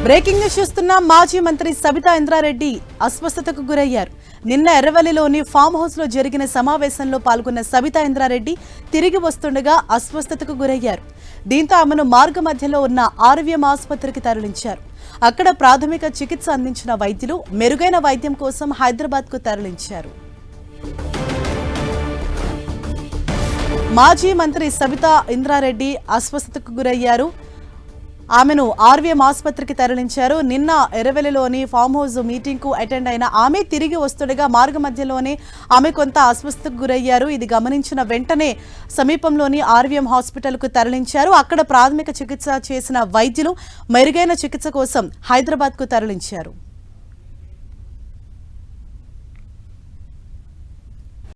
Breaking news చూస్తున్న మాజీ మంత్రి సబితా ఇంద్రారెడ్డి అస్వస్థతకు గురయ్యారు. నిన్న ఎర్రవల్లిలోని ఫామ్ హౌస్ లో జరిగిన సమావేశంలో పాల్గొన్న సబితా ఇంద్రారెడ్డి తిరిగి వస్తుండగా అస్వస్థతకు గురయ్యారు. దీంతో ఆమెను మార్గ మధ్యలో ఉన్న ఆర్వీఎం ఆసుపత్రికి తరలించారు. అక్కడ ప్రాథమిక చికిత్స అందించిన వైద్యులు మెరుగైన వైద్యం కోసం హైదరాబాద్ కు తరలించారు. మాజీ మంత్రి సబితా ఇంద్రారెడ్డి అస్వస్థతకు గురయ్యారు. ఆమెను ఆర్వీఎం ఆసుపత్రికి తరలించారు. నిన్న ఎర్రవెల్లిలోని ఫామ్ హౌస్ మీటింగ్ కు అటెండ్ అయిన ఆమె తిరిగి వస్తుండగా మార్గ మధ్యలోనే ఆమె కొంత అస్వస్థతకు గురయ్యారు. ఇది గమనించిన వెంటనే సమీపంలోని ఆర్వీఎం హాస్పిటల్ కు తరలించారు. అక్కడ ప్రాథమిక చికిత్స చేసిన వైద్యులు మెరుగైన చికిత్స కోసం హైదరాబాద్ కు తరలించారు.